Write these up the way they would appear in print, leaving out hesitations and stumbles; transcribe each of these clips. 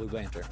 Blue Banter.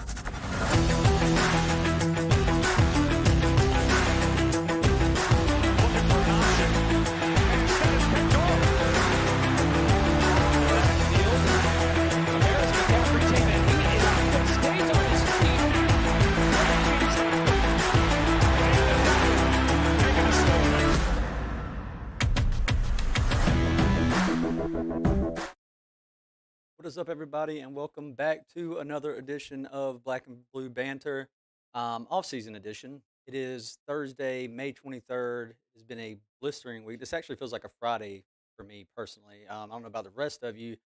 What is up, everybody, and welcome back to another edition of Black and Blue Banter, off-season edition. It is Thursday, May 23rd. It's been a blistering week. This actually feels like a Friday for me personally. I don't know about the rest of you,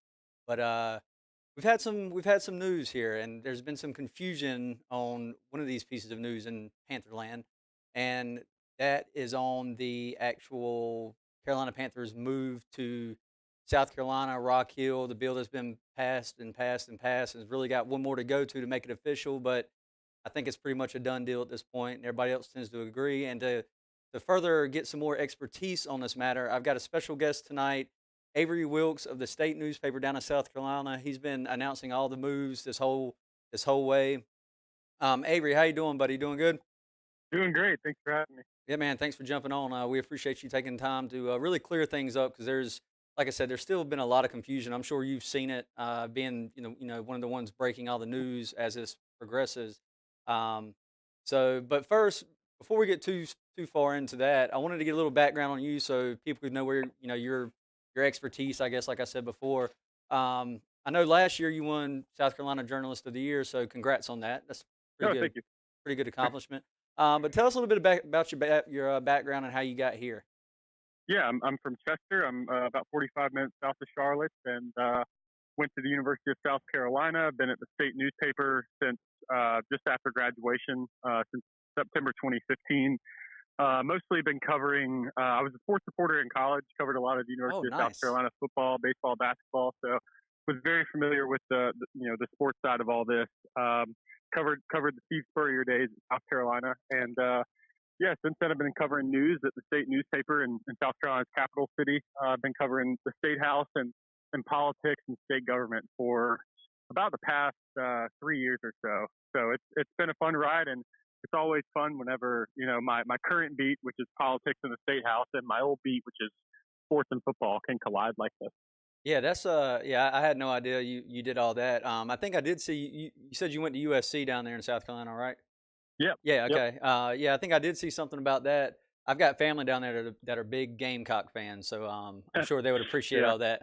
but we've had some news here, and there's been some confusion on one of these pieces of news in Pantherland, and that is on the actual Carolina Panthers move to South Carolina, Rock Hill. The bill that's been passed and passed and passed, and has really got one more to go to make it official. But I think it's pretty much a done deal at this point, and everybody else tends to agree. And to further get some more expertise on this matter, I've got a special guest tonight, Avery Wilks of the state newspaper down in South Carolina. He's been announcing all the moves this whole way. Avery, how you doing, buddy? Doing good? Doing great. Thanks for having me. Yeah, man. Thanks for jumping on. We appreciate you taking time to really clear things up because like I said, there's still been a lot of confusion. I'm sure you've seen it, being one of the ones breaking all the news as this progresses. Um, but first, before we get too far into that, I wanted to get a little background on you so people could know where your expertise. I guess, like I said before, I know last year you won South Carolina Journalist of the Year, so congrats on that. That's No, pretty good, thank you. pretty good accomplishment. But tell us a little bit about your background and how you got here. Yeah, I'm from Chester. I'm about 45 minutes south of Charlotte, and went to the University of South Carolina. Been at the state newspaper since just after graduation, since September 2015. Mostly been covering. I was a sports reporter in college. Covered a lot of the Oh, University of South nice. Carolina football, baseball, basketball. So was very familiar with the sports side of all this. Covered the Steve Spurrier days at South Carolina, and yeah, since then I've been covering news at the state newspaper in South Carolina's capital city. I've been covering the state house and politics and state government for about the past 3 years or so. So it's been a fun ride, and it's always fun whenever my current beat, which is politics in the state house, and my old beat, which is sports and football, can collide like this. Yeah, I had no idea you did all that. I think I did see you said you went to USC down there in South Carolina, right? Yep, Yeah, yep, okay. Yeah, I think I did see something about that. I've got family down there that are big Gamecock fans, so I'm sure they would appreciate yeah, all that.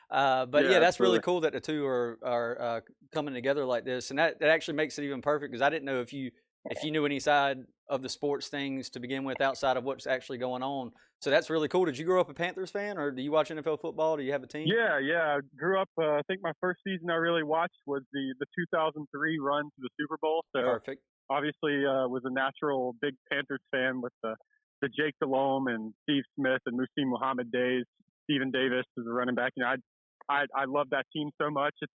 But yeah, yeah, that's really absolutely. cool that the two are coming together like this, and that actually makes it even perfect because I didn't know if you knew any side of the sports things to begin with outside of what's actually going on. So that's really cool. Did you grow up a Panthers fan, or do you watch NFL football? Do you have a team? Yeah, yeah. I grew up. I think my first season I really watched was the 2003 run to the Super Bowl. So Perfect. obviously was a natural big Panthers fan with the Jake Delhomme and Steve Smith and Muhsin Muhammad days. Stephen Davis as a running back. I love that team so much. It's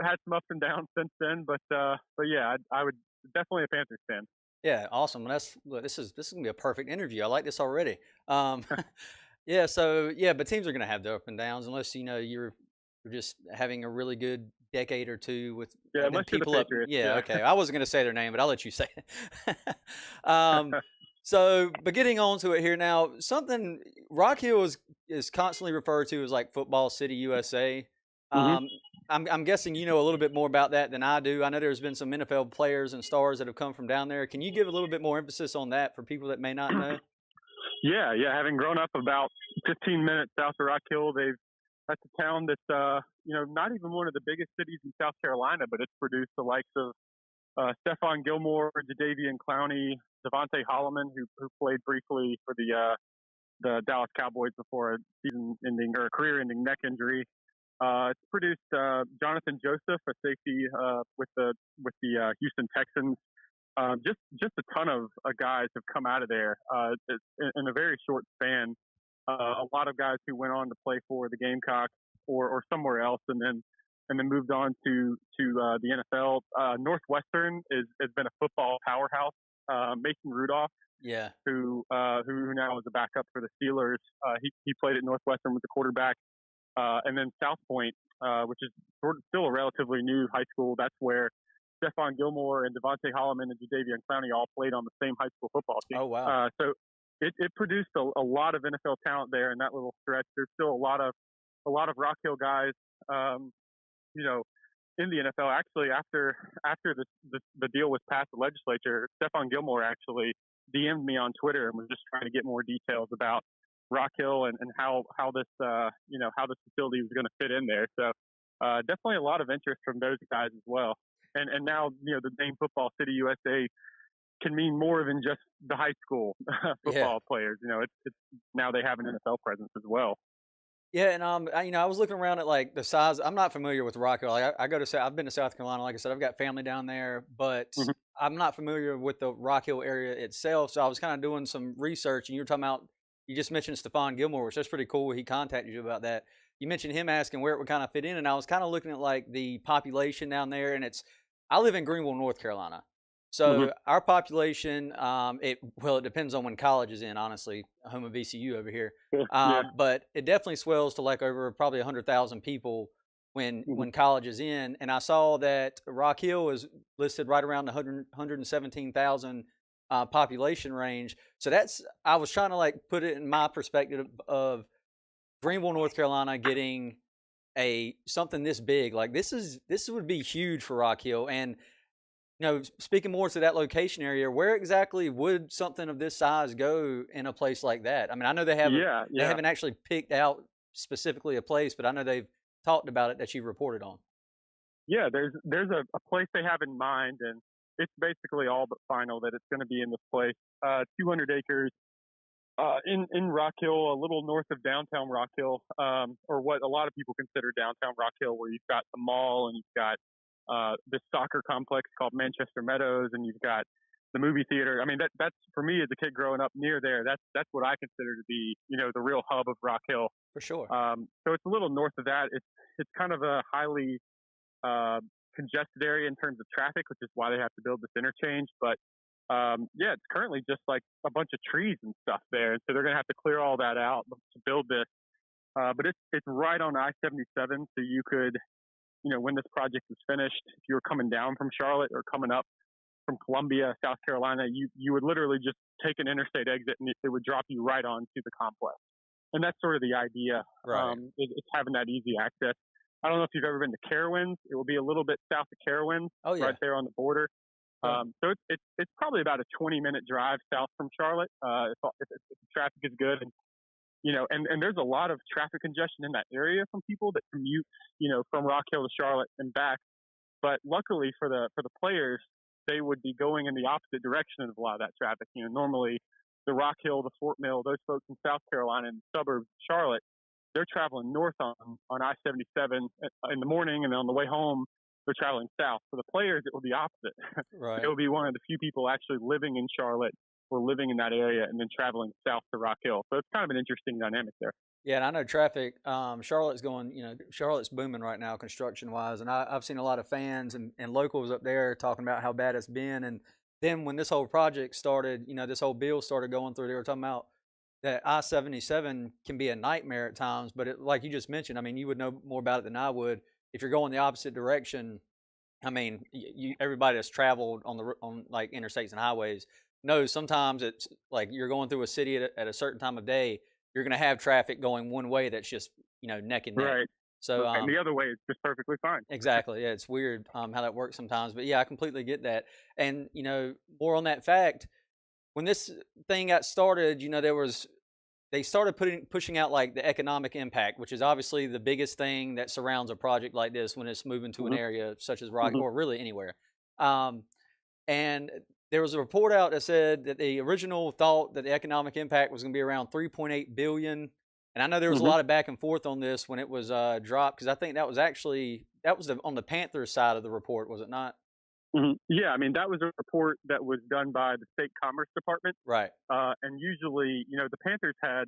had some ups and downs since then, but yeah, I would definitely a Panthers fan. Yeah, awesome. Well, look, this is gonna be a perfect interview. I like this already. Um, yeah, so yeah, but teams are gonna have the up and downs unless you're just having a really good decade or two with Yeah, then unless you're the people up. Patriots. Yeah, Yeah. okay. I wasn't gonna say their name, but I'll let you say it. um, but getting on to it here now, something Rock Hill is constantly referred to as like Football City, USA. hmm Um, I'm guessing you know a little bit more about that than I do. I know there's been some NFL players and stars that have come from down there. Can you give a little bit more emphasis on that for people that may not know? Yeah, yeah. Having grown up about 15 minutes south of Rock Hill, that's a town that's not even one of the biggest cities in South Carolina, but it's produced the likes of Stephon Gilmore, Jadavian Clowney, Devontae Holloman, who played briefly for the Dallas Cowboys before a season-ending or a career-ending neck injury. It's produced Jonathan Joseph, a safety with the Houston Texans. Just a ton of guys have come out of there in a very short span. A lot of guys who went on to play for the Gamecocks or somewhere else, and then moved on to the NFL. Northwestern has been a football powerhouse. Mason Rudolph, Yeah, who now is a backup for the Steelers, he played at Northwestern with the quarterback. And then South Point, which is sort of still a relatively new high school. That's where Stephon Gilmore and Devontae Holloman and Jadeveon Clowney all played on the same high school football team. Oh, wow. So it produced a lot of NFL talent there in that little stretch. There's still a lot of Rock Hill guys, um, you know, in the NFL. Actually, after the deal was passed the legislature, Stephon Gilmore actually DM'd me on Twitter and was just trying to get more details about Rock Hill and how this how this facility was going to fit in there. So definitely a lot of interest from those guys as well. And now the name Football City USA can mean more than just the high school Yeah. football players. It's now they have an NFL presence as well. Yeah, and I was looking around at like the size. I'm not familiar with Rockville. Like, I go to, I've been to South Carolina. Like I said, I've got family down there, but Hmm. I'm not familiar with the Rock Hill area itself. So I was kind of doing some research, and you were talking about. You just mentioned Stephon Gilmore, which that's pretty cool. He contacted you about that. You mentioned him asking where it would kind of fit in, and I was kind of looking at like the population down there, and it's. I live in Greenville, North Carolina. Hmm. So our population, it depends on when college is in. Honestly, home of VCU over here, Yeah. but it definitely swells to like over probably 100,000 people Hmm. when college is in. And I saw that Rock Hill is listed right around the 117,000 population range. So I was trying to like put it in my perspective of Greenville, North Carolina getting a something this big. Like this would be huge for Rock Hill. And speaking more to that location area, where exactly would something of this size go in a place like that? I mean, I know Yeah. they Yeah. haven't actually picked out specifically a place, but I know they've talked about it that you've reported on. Yeah. There's a place they have in mind, and it's basically all but final that it's going to be in this place. 200 acres in Rock Hill, a little north of downtown Rock Hill, or what a lot of people consider downtown Rock Hill, where you've got the mall and you've got this soccer complex called Manchester Meadows, and you've got the movie theater. I mean, that's for me as a kid growing up near there. That's what I consider to be the real hub of Rock Hill. For sure. So it's a little north of that. It's kind of a highly uh, congested area in terms of traffic, which is why they have to build this interchange. But yeah, it's currently just like a bunch of trees and stuff there, and so they're gonna have to clear all that out to build this. But it's right on I-77, so you could, when this project is finished, if you were coming down from Charlotte or coming up from Columbia, South Carolina, you would literally just take an interstate exit, and it would drop you right onto the complex. And that's sort of the idea. Right. It's having that easy access. I don't know if you've ever been to Carowinds. It will be a little bit south of Carowinds, Oh right yeah. there on the border. Okay. So it's probably about a 20-minute drive south from Charlotte, if the traffic is good, and there's a lot of traffic congestion in that area from people that commute, from Rock Hill to Charlotte and back. But luckily for the players, they would be going in the opposite direction of a lot of that traffic. Normally the Rock Hill, the Fort Mill, those folks in South Carolina and the suburbs of Charlotte, they're traveling north on I-77 in the morning, and on the way home they're traveling south. For the players, it will be opposite. Right. They will be one of the few people actually living in Charlotte or living in that area and then traveling south to Rock Hill. So it's kind of an interesting dynamic there. Yeah, and I know traffic. Charlotte's going. Charlotte's booming right now, construction wise, and I've seen a lot of fans and locals up there talking about how bad it's been. And then when this whole project started, this whole bill started going through, they were talking about that I-77 can be a nightmare at times. But like you just mentioned, I mean, you would know more about it than I would. If you're going the opposite direction, I mean, everybody that's traveled on like interstates and highways knows sometimes it's like you're going through a city at a certain time of day, you're going to have traffic going one way that's just neck and neck. Right. So Right. And the other way is just perfectly fine. exactly, yeah, it's weird how that works sometimes, but yeah, I completely get that. And more on that fact, when this thing got started, they started pushing out like the economic impact, which is obviously the biggest thing that surrounds a project like this when it's moving to an Hmm. area such as Rock Hmm. or really anywhere. Um, and there was a report out that said that the original thought that the economic impact was going to be around 3.8 billion. And I know there was a Hmm. lot of back and forth on this when it was dropped because I think that was on the Panthers side of the report, was it not? Hmm. Yeah, I mean that was a report that was done by the state commerce department, Right. and usually, the Panthers had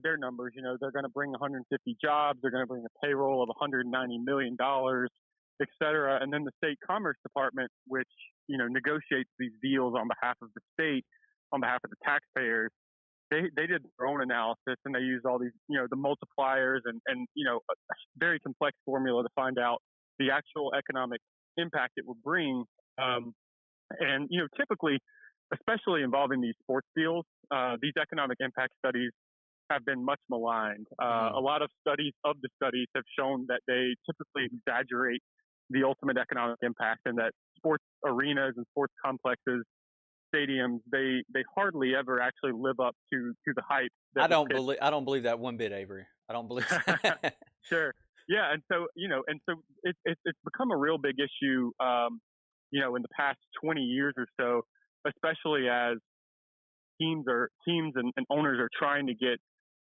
their numbers. They're going to bring 150 jobs, they're going to bring a payroll of 190 million dollars, et cetera. And then the state commerce department, which negotiates these deals on behalf of the state, on behalf of the taxpayers, they did their own analysis, and they used all these the multipliers and a very complex formula to find out the actual economic impact it would bring. And typically, especially involving these sports deals, these economic impact studies have been much maligned. Mm, A lot of studies of the studies have shown that they typically exaggerate the ultimate economic impact, and that sports arenas and sports complexes, stadiums, they hardly ever actually live up to the hype that was pitched. I don't believe that one bit, Avery. I don't believe that. Sure. Yeah, and so it's become a real big issue, in the past 20 years or so, especially as teams and owners are trying to get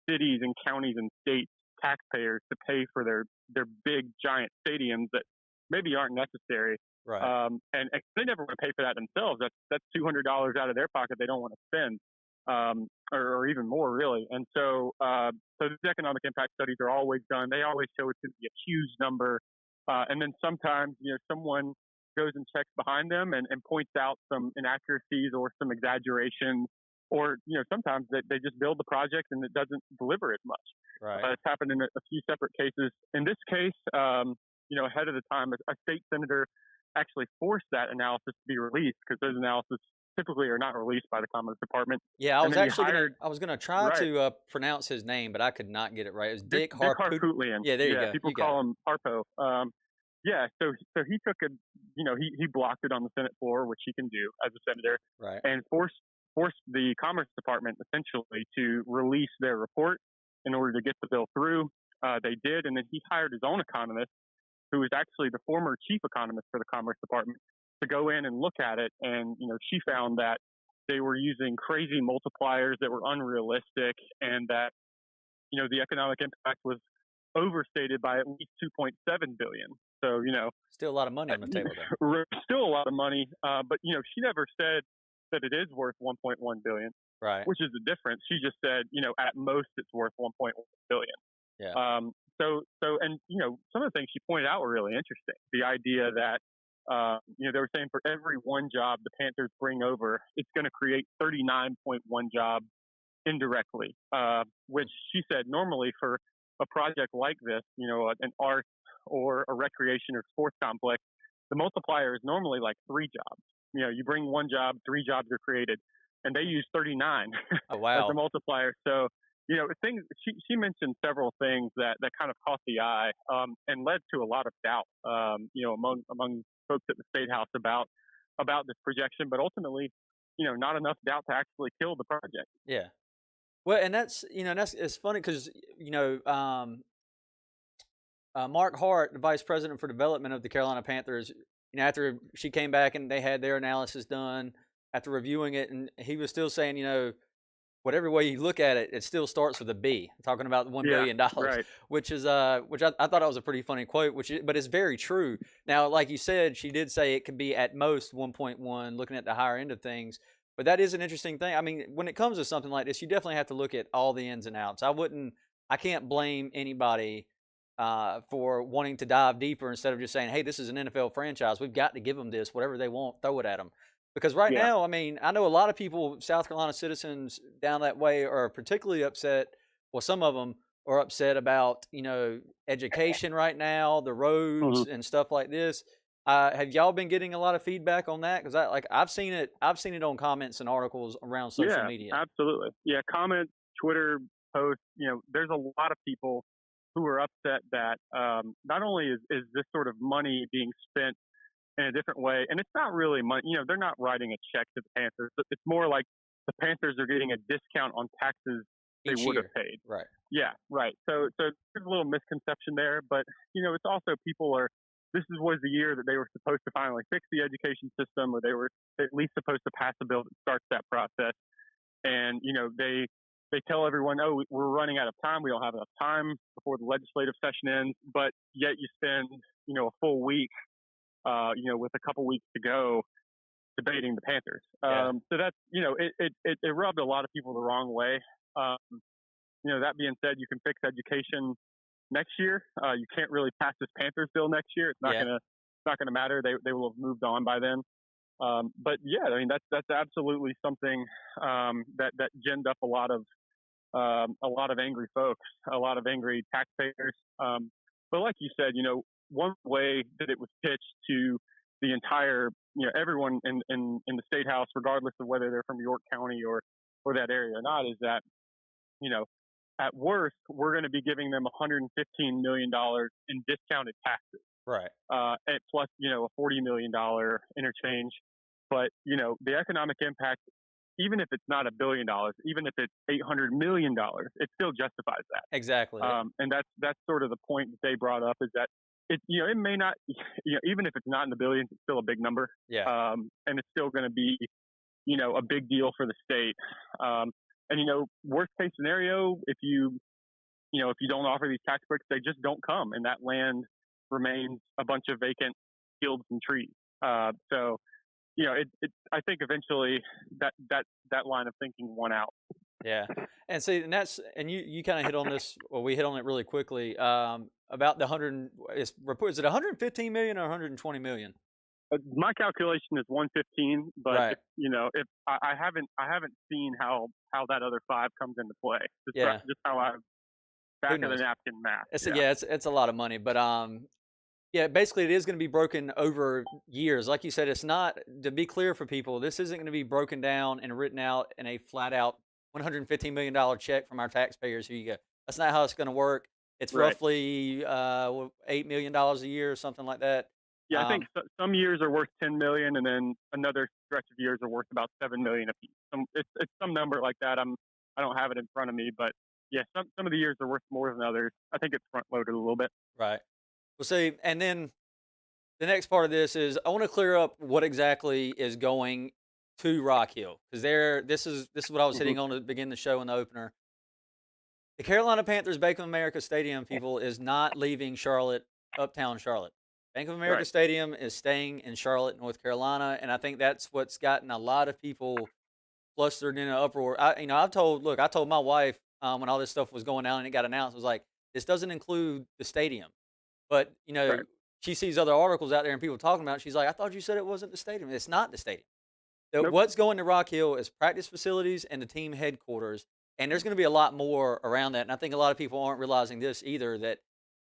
cities and counties and states taxpayers to pay for their big giant stadiums that maybe aren't necessary. Right. And they never want to pay for that themselves. That's $200 out of their pocket they don't want to spend, or even more really. And so these economic impact studies are always done. They always show it's going to be a huge number, and then sometimes someone goes and checks behind them and points out some inaccuracies or some exaggerations, or sometimes they just build the project and it doesn't deliver as much. Right. It's happened in a few separate cases. In this case, ahead of the time, a state senator actually forced that analysis to be released, because those analyses typically are not released by the Commerce Department. Yeah, And then he I was gonna try right, to pronounce his name, but I could not get it right. It was Dick Dick Harpoot. Harpootlian. Yeah, there you Yeah, go. people You got it. call him Harpo. Yeah, so he took he blocked it on the Senate floor, which he can do as a senator, Right. and forced the Commerce Department essentially to release their report in order to get the bill through. They did, and then he hired his own economist, who was actually the former chief economist for the Commerce Department, to go in and look at it. And she found that they were using crazy multipliers that were unrealistic, and that the economic impact was overstated by at least 2.7 billion. So Still a lot of money on the table there. still a lot of money. But she never said that it is worth 1.1 billion, Right. which is the difference. She just said at most it's worth 1.1 billion. Yeah. And some of the things she pointed out were really interesting. The idea that they were saying for every one job the Panthers bring over, it's going to create 39.1 jobs indirectly, which she said normally for a project like this, an art or a recreation or sports complex, the multiplier is normally like 3 jobs. You bring one job, 3 jobs are created, and they use 39 Oh as a wow. multiplier. So things she mentioned several things that kind of caught the eye, and led to a lot of doubt, among folks at the state house about this projection, but ultimately, not enough doubt to actually kill the project. Yeah. Well, and that's that's it's funny because Mark Hart, the vice president for development of the Carolina Panthers, after she came back and they had their analysis done, after reviewing it, and he was still saying, whatever way you look at it, it still starts with a B. Talking about the $1 Yeah, billion, right. which is which I thought it was a pretty funny quote, but it's very true. Now, like you said, she did say it could be at most 1.1, looking at the higher end of things. But that is an interesting thing. I mean, when it comes to something like this, you definitely have to look at all the ins and outs. I can't blame anybody for wanting to dive deeper instead of just saying, "Hey, this is an NFL franchise. We've got to give them this. Whatever they want, throw it at them." Because right Yeah. now, I mean, I know a lot of people, South Carolina citizens down that way, are particularly upset. Well, some of them are upset about education right now, the Hmm. roads and stuff like this. Have y'all been getting a lot of feedback on that? Because I've seen it. I've seen it on comments and articles around social Yeah, media. absolutely. Yeah, comments, Twitter posts. There's a lot of people who are upset that not only is this sort of money being spent in a different way, and it's not really money. They're not writing a check to the Panthers. It's more like the Panthers are getting a discount on taxes they Each would have year. paid. Right. Yeah, right. So there's a little misconception there, but it's also people are. Was the year that they were supposed to finally fix the education system, or they were at least supposed to pass a bill that starts that process. And they tell everyone, oh, we're running out of time. We don't have enough time before the legislative session ends. But yet you spend a full week, with a couple weeks to go, debating the Panthers. Yeah. So that's it rubbed a lot of people the wrong way. Um, that being said, you can fix education next year. You can't really pass this Panthers bill next year. Yeah. It's not gonna matter. They will have moved on by then. But yeah, I mean that's absolutely something that ginned up a lot of angry folks, a lot of angry taxpayers. But like you said, one way that it was pitched to the entire, everyone in the state house, regardless of whether they're from York County or that area or not, is that, you know, at worst, we're going to be giving them $115 million in discounted taxes, Right. and plus, a $40 million interchange. But, the economic impact, even if it's not $1 billion, even if it's $800 million, it still justifies that. Exactly. And that's sort of the point that they brought up, is that it may not, even if it's not in the billions, it's still a big number. Yeah. And it's still going to be, a big deal for the state. And worst case scenario, if you don't offer these tax breaks, they just don't come, and that land remains a bunch of vacant fields and trees. So I think eventually that line of thinking won out. Yeah. And see, and you kind of hit on this, well, we hit on it really quickly, about the 100, is it 115 million or 120 million? My calculation is 115, but Right. if I haven't seen how that other five comes into play. Yeah. Just how I Who back of the knows? napkin math. Yeah. Yeah, it's a lot of money, but yeah, basically it is going to be broken over years. Like you said, it's not, to be clear for people, this isn't going to be broken down and written out in a flat out $115 million check from our taxpayers. Here you go. That's not how it's going to work. It's Right. roughly $8 million a year or something like that. Yeah, I think some years are worth 10 million, and then another stretch of years are worth about 7 million apiece. It's some number like that. I don't have it in front of me, but yeah, some of the years are worth more than others. I think it's front loaded a little bit. Right. Well, see, and then the next part of this is I want to clear up what exactly is going to Rock Hill, because this is what I was Hmm. hitting on to begin the show in the opener. The Carolina Panthers Bank of America Stadium, people, is not leaving Charlotte, uptown Charlotte. Bank of America Right. Stadium is staying in Charlotte, North Carolina, and I think that's what's gotten a lot of people flustered in an uproar. I told my wife when all this stuff was going down and it got announced, I was like, this doesn't include the stadium. But Right. she sees other articles out there and people talking about it. She's like, I thought you said it wasn't the stadium. It's not the stadium. Nope. What's going to Rock Hill is practice facilities and the team headquarters, and there's going to be a lot more around that. And I think a lot of people aren't realizing this either. That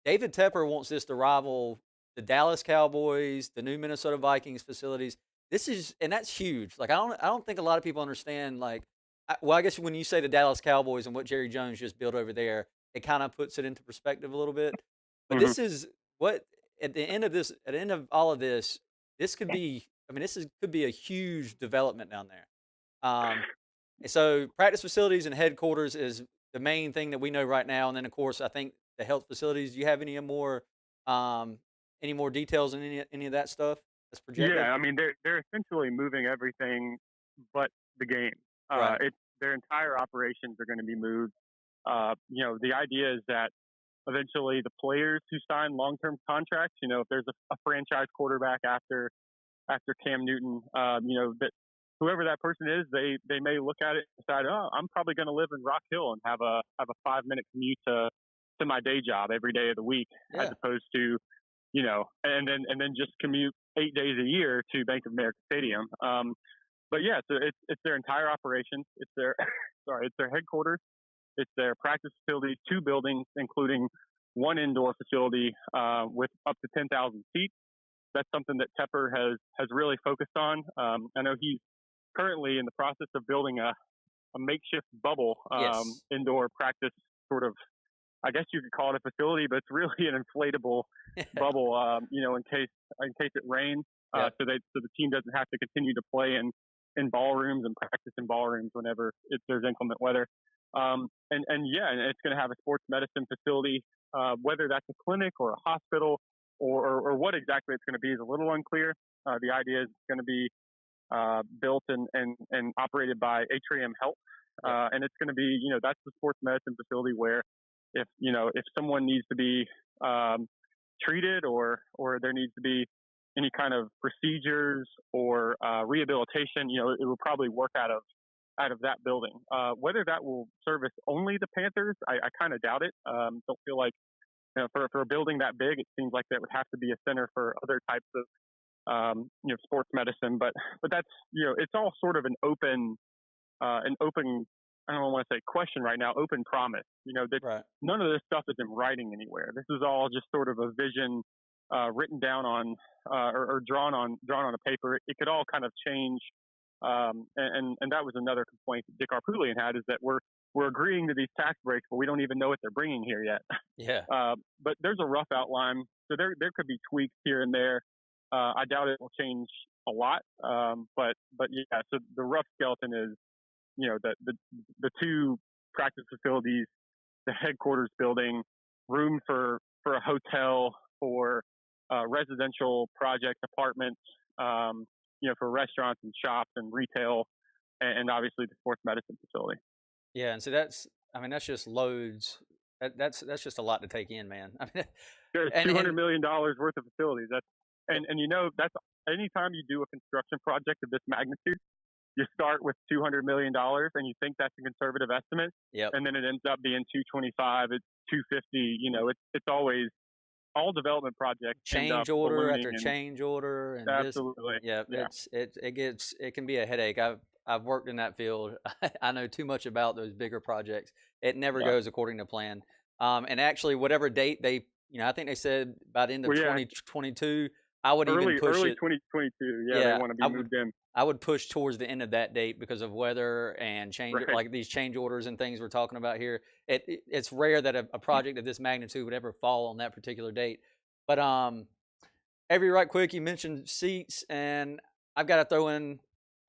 David Tepper wants this to rival the Dallas Cowboys, the new Minnesota Vikings facilities. And that's huge. Like I don't think a lot of people understand. Like, well, I guess when you say the Dallas Cowboys and what Jerry Jones just built over there, it kind of puts it into perspective a little bit. But Hmm. this is what at the end of all of this, this could be, I mean, could be a huge development down there. And so practice facilities and headquarters is the main thing that we know right now. And then of course, I think the health facilities. Do you have um, any more details on any of that stuff that's projected? Yeah, I mean they're essentially moving everything but the game. Right. It's their entire operations are going to be moved. The idea is that eventually the players who sign long-term contracts, if there's a franchise quarterback after Cam Newton, that whoever that person is, they may look at it and decide, oh, I'm probably going to live in Rock Hill and have a 5 minute commute to my day job every day of the week, as Yeah. opposed to, and then just commute 8 days a year to Bank of America Stadium. But yeah, so it's their entire operations. It's their it's their headquarters. It's their practice facilities, 2 buildings, including one indoor facility with up to 10,000 seats. That's something that Tepper has really focused on. I know he's currently in the process of building a makeshift bubble Yes. indoor practice sort of. I guess you could call it a facility, but it's really an inflatable bubble. In case it rains, Yeah. so the team doesn't have to continue to play in ballrooms and practice in ballrooms whenever there's inclement weather. And it's going to have a sports medicine facility, whether that's a clinic or a hospital or what exactly it's going to be is a little unclear. The idea is it's going to be built and operated by Atrium Health, Yeah. and it's going to be that's the sports medicine facility where if someone needs to be treated or there needs to be any kind of procedures or rehabilitation, it will probably work out of that building. Whether that will service only the Panthers, I kind of doubt it. Don't feel like for a building that big, it seems like that would have to be a center for other types of sports medicine. But that's it's all sort of an open. I don't want to say question right now. Open promise. That Right. none of this stuff is in writing anywhere. This is all just sort of a vision written down on or drawn on a paper, it could all kind of change. And that was another complaint that Dick Arpulian had, is that we're agreeing to these tax breaks, but we don't even know what they're bringing here yet. Yeah. But there's a rough outline, so there could be tweaks here and there. I doubt it will change a lot, but yeah. So the rough skeleton is, the two practice facilities, the headquarters building, room for a hotel, for residential project apartments, for restaurants and shops and retail, and obviously the sports medicine facility. Yeah, and so that's just loads. That's just a lot to take in, man. I mean, There's $200 million worth of facilities. And that's anytime you do a construction project of this magnitude, you start with $200 million and you think that's a conservative estimate. Yep. And then it ends up being 225, it's 250. It's always, all development projects change order after change order, and absolutely. Yeah. It can be a headache. I've worked in that field. I know too much about those bigger projects. It never goes according to plan. And actually, whatever date they, I think they said by the end of 2022. I would early even push early it. 2022. Yeah, they want to be moved in. I would push towards the end of that date because of weather and change, like these change orders and things we're talking about here. It's rare that a project of this magnitude would ever fall on that particular date. But Avery, right quick, you mentioned seats, and I've got to throw in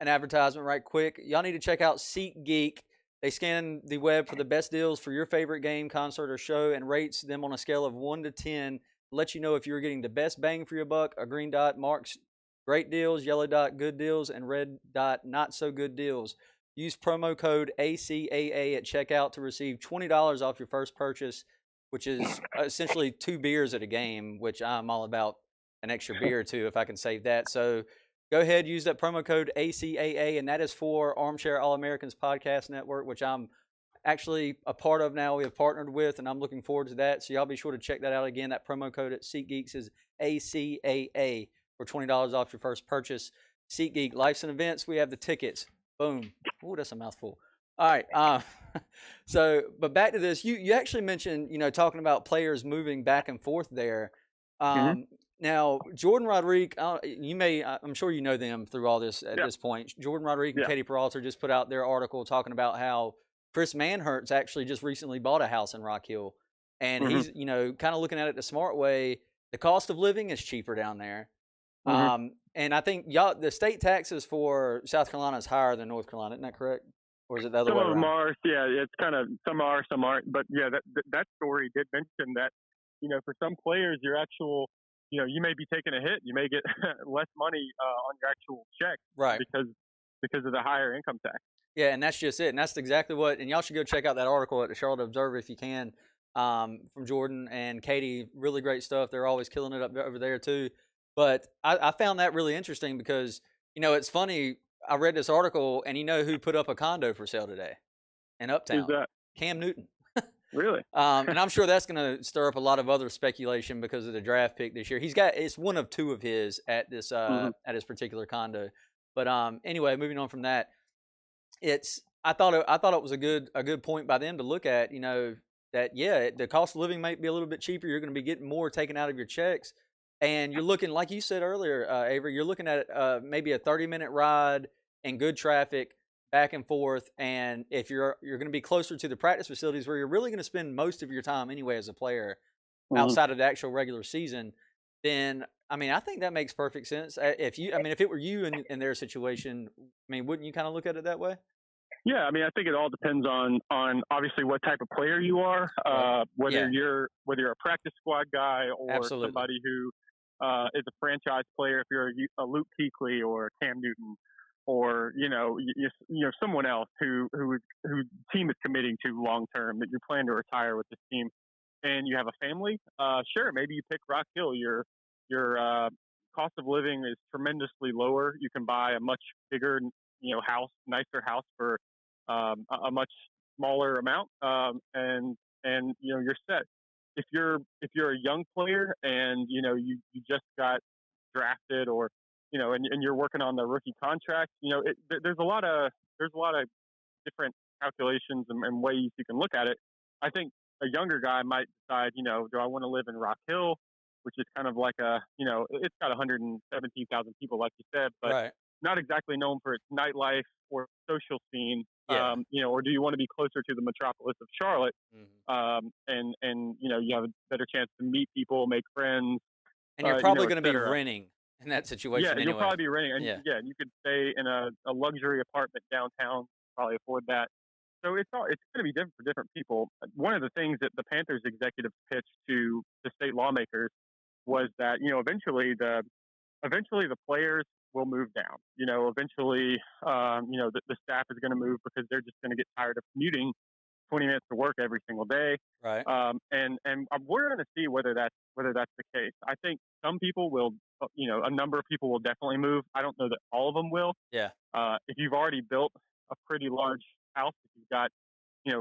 an advertisement right quick. Y'all need to check out SeatGeek. They scan the web for the best deals for your favorite game, concert, or show, and rates them on a scale of 1 to 10. Let you know if you're getting the best bang for your buck. A green dot marks great deals, yellow dot good deals, and red dot not so good deals. Use promo code ACAA at checkout to receive $20 off your first purchase, which is essentially 2 beers at a game, which I'm all about an extra beer or 2 if I can save that. So go ahead, use that promo code ACAA, and that is for Armchair All-Americans Podcast Network, which I'm actually a part of now. We have partnered with, and I'm looking forward to that. So y'all be sure to check that out again. That promo code at SeatGeeks is ACAA for $20 off your first purchase. SeatGeek, Lives and Events. We have the tickets. Boom. Ooh, that's a mouthful. All right. But back to this. You actually mentioned, talking about players moving back and forth there. Now, Jordan Rodriguez, I'm sure you know them through all this at this point. Jordan Rodriguez and Katie Peralta just put out their article talking about how Chris Manhertz actually just recently bought a house in Rock Hill. And he's, kind of looking at it the smart way. The cost of living is cheaper down there. And I think the state taxes for South Carolina is higher than North Carolina. Isn't that correct? Or is it the other way around? Some of them are. Yeah, it's kind of, some are, some aren't. But yeah, that story did mention that, for some players, your actual, you may be taking a hit. You may get less money on your actual check, right? Because of the higher income tax. Yeah, and that's just it. And that's exactly what. And y'all should go check out that article at the Charlotte Observer if you can, from Jordan and Katie. Really great stuff. They're always killing it up over there too. But I found that really interesting because it's funny. I read this article, and who put up a condo for sale today in Uptown? Who's that? Cam Newton. Really? And I'm sure that's going to stir up a lot of other speculation because of the draft pick this year. It's one of 2 of his at this at his particular condo. But anyway, moving on from that, I thought it was a good point by them to look at. That the cost of living might be a little bit cheaper. You're going to be getting more taken out of your checks, and you're looking, like you said earlier, Avery. You're looking at maybe a 30-minute ride in good traffic, back and forth, and if you're going to be closer to the practice facilities where you're really going to spend most of your time anyway as a player outside of the actual regular season, then I think that makes perfect sense. If it were you in their situation, wouldn't you kind of look at it that way? Yeah, I think it all depends on obviously what type of player you are, whether you're a practice squad guy or somebody who is a franchise player. If you're a Luke Kuechly or a Cam Newton, or someone else who team is committing to long term, that you plan to retire with this team, and you have a family, sure, maybe you pick Rock Hill. Your cost of living is tremendously lower. You can buy a much bigger nicer house for a much smaller amount, and you're set. If you're a young player and you just got drafted, or and you're working on the rookie contract, there's a lot of different calculations and ways you can look at it. I think a younger guy might decide, do I want to live in Rock Hill? which is kind of like it's got 117,000 people, like you said, but Right. not exactly known for its nightlife or social scene. Yeah. Or do you want to be closer to the metropolis of Charlotte? Mhm. And you have a better chance to meet people, make friends, And you're probably et gonna be cetera. renting in that Yeah, situation you'll anyway. probably be renting, and Yeah. yeah, you could stay in a luxury apartment downtown, probably afford that. So it's going to be different for different people. One of the things that the Panthers executive pitched to the state lawmakers was that eventually the players will move down. Eventually, the staff is going to move because they're just going to get tired of commuting 20 minutes to work every single day. Right. And we're going to see whether that's the case. I think some people will, a number of people will definitely move. I don't know that all of them will. Yeah. If you've already built a pretty large house, if you've got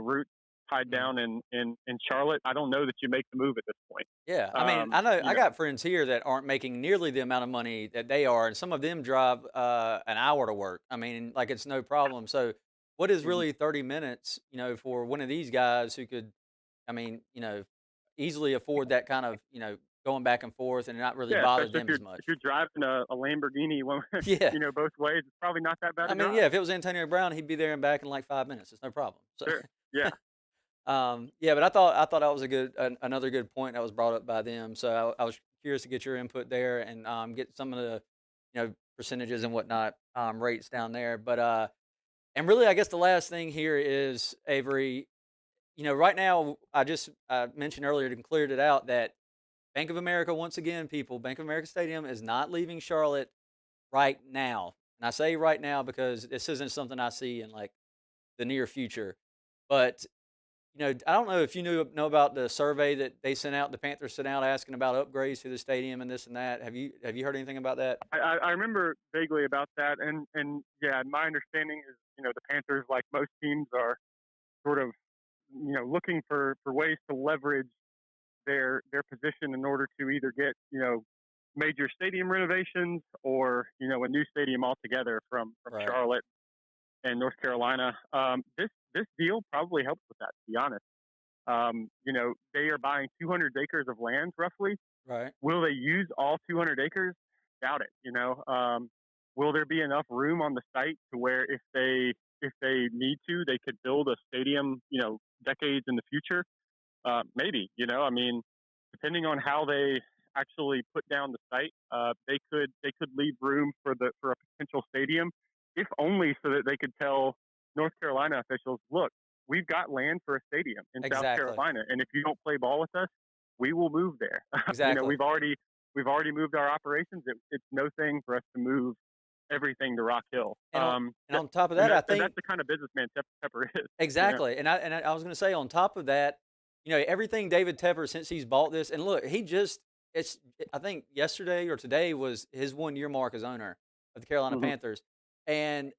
roots tied Mhm. down in Charlotte, I don't know that you make the move at this point. Yeah, I mean, I know You I know, got friends here that aren't making nearly the amount of money that they are, and some of them drive an hour to work. I mean, like it's no problem. So, what is mhm. really 30 minutes, for one of these guys who could, I mean, easily afford that kind of, going back and forth and not really Yeah, bother especially them as if much. you're driving a Lamborghini, Yeah, both ways, it's probably not that bad I a mean, drive. yeah, if it was Antonio Brown, he'd be there and back in like 5 minutes. It's no problem. So, Sure. Yeah. yeah, but I thought that was another good point that was brought up by them. So I was curious to get your input there and get some of the percentages and whatnot rates down there. But and really, I guess the last thing here is Avery. Right now, I mentioned earlier and cleared it out that Bank of America once again, people, Bank of America Stadium is not leaving Charlotte right now. And I say right now because this isn't something I see in like the near future. But I don't know if you know about the survey that they sent out, the Panthers sent out asking about upgrades to the stadium and this and that. Have you heard anything about that? I remember vaguely about that, and yeah, my understanding is the Panthers, like most teams, are sort of looking for ways to leverage their position in order to either get major stadium renovations or a new stadium altogether from Right. Charlotte and North Carolina. This deal probably helps with that. To be honest, they are buying 200 acres of land roughly. Right. Will they use all 200 acres? Doubt it. Will there be enough room on the site to where if they need to, they could build a stadium, decades in the future? Maybe. I mean, depending on how they actually put down the site, they could leave room for a potential stadium, if only so that they could tell North Carolina officials, look, we've got land for a stadium in South Exactly. Carolina, and if you don't play ball with us, we will move there. Exactly. We've already moved our operations. It's no thing for us to move everything to Rock Hill. And on top of And that, I that's think the kind of businessman Tepper is. exactly. And I was going to say on top of that, everything David Tepper since he's bought this, and look, it's I think yesterday or today was his 1 year mark as owner of the Carolina Hmm. Panthers, and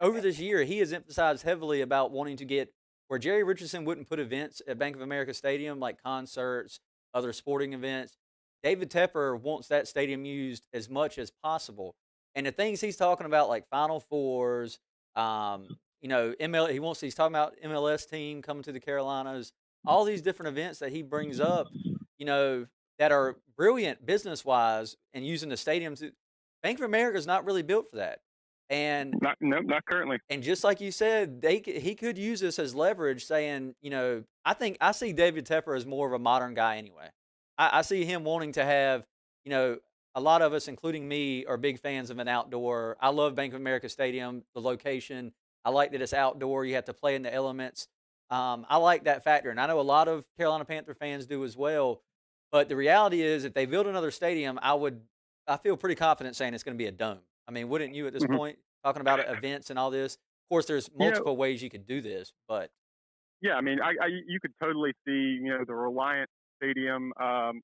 over this year he has emphasized heavily about wanting to get where Jerry Richardson wouldn't put events at Bank of America Stadium like concerts, other sporting events. David Tepper wants that stadium used as much as possible, and the things he's talking about like Final Fours, he's talking about MLS team coming to the Carolinas, all these different events that he brings up, you know, that are brilliant business wise and using the stadiums. Bank of America is not really built for that. And Not no, not currently. and just like you said, he could use this as leverage, saying, I think I see David Tepper as more of a modern guy anyway. I see him wanting to have, you know, a lot of us, including me, are big fans of an outdoor. I love Bank of America Stadium, the location. I like that it's outdoor. You have to play in the elements. I like that factor, and I know a lot of Carolina Panther fans do as well. But the reality is, if they build another stadium, I feel pretty confident saying it's going to be a dome. I mean, wouldn't you at this Hmm. point? Talking about events and all this. Of course, there's You know, multiple ways you could do this, but yeah, I mean, you could totally see, the Reliant Stadium,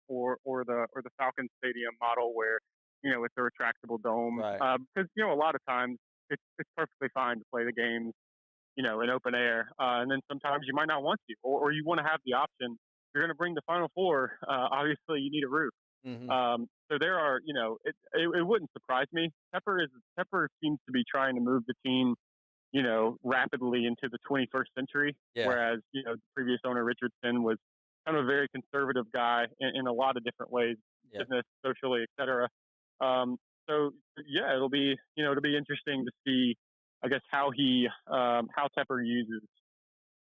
or the Falcon Stadium model where, it's a retractable dome, right, because a lot of times it's perfectly fine to play the games, in open air, and then sometimes you might not want to, or you want to have the option. If you're going to bring the Final Four, obviously you need a roof. hmm So there are, it wouldn't surprise me. Pepper seems to be trying to move the team rapidly into the 21st century, yeah, whereas, the previous owner Richardson was kind of a very conservative guy in a lot of different ways, Yeah. business, socially, etc. Um, so yeah, it'll be interesting to see, I guess, how Tepper uses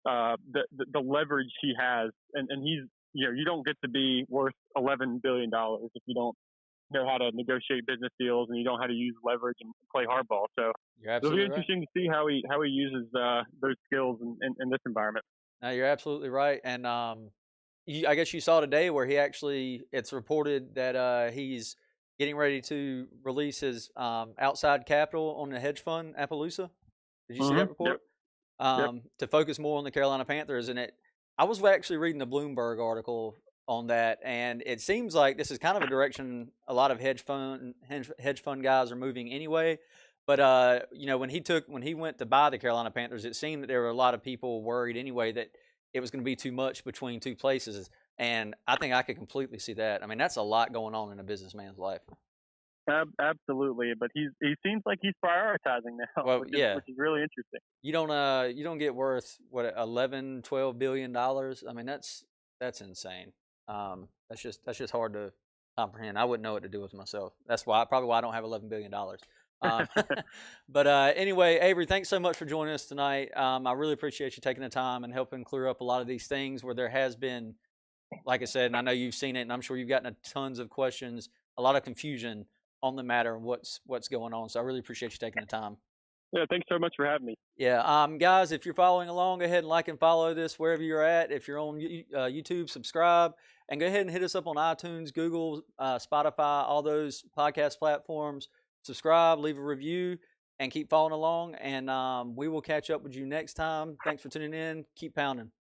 the leverage he has, and he's you don't get to be worth $11 billion if you don't know how to negotiate business deals and you know how to use leverage and play hardball. So You're it'll be absolutely right. interesting to see how he uses those skills in this environment. No, you're absolutely right. And I guess you saw today where it's reported that he's getting ready to release his outside capital on the hedge fund Appaloosa. Did you see that Yep. report? Yep. To focus more on the Carolina Panthers. I was actually reading the Bloomberg article on that, and it seems like this is kind of a direction a lot of hedge fund guys are moving anyway. But when he went to buy the Carolina Panthers, it seemed that there were a lot of people worried anyway that it was going to be too much between two places, and I think I could completely see that. I mean, that's a lot going on in a businessman's life. Absolutely, but he seems like he's prioritizing now, Well, yeah, which is really interesting. you don't get worth what 11, 12 billion dollars. I mean, that's insane. That's just hard to comprehend. I wouldn't know what to do with myself. That's why I don't have $11 billion. Um, but anyway, Avery, thanks so much for joining us tonight. I really appreciate you taking the time and helping clear up a lot of these things where there has been, like I said, and I know you've seen it, and I'm sure you've gotten tons of questions, a lot of confusion on the matter and what's going on. So I really appreciate you taking the time. Yeah, thanks so much for having me. Yeah, guys, if you're following along, go ahead and like and follow this wherever you're at. If you're on YouTube, subscribe, and go ahead and hit us up on iTunes, Google, Spotify, all those podcast platforms. Subscribe, leave a review, and keep following along. And we will catch up with you next time. Thanks for tuning in. Keep pounding.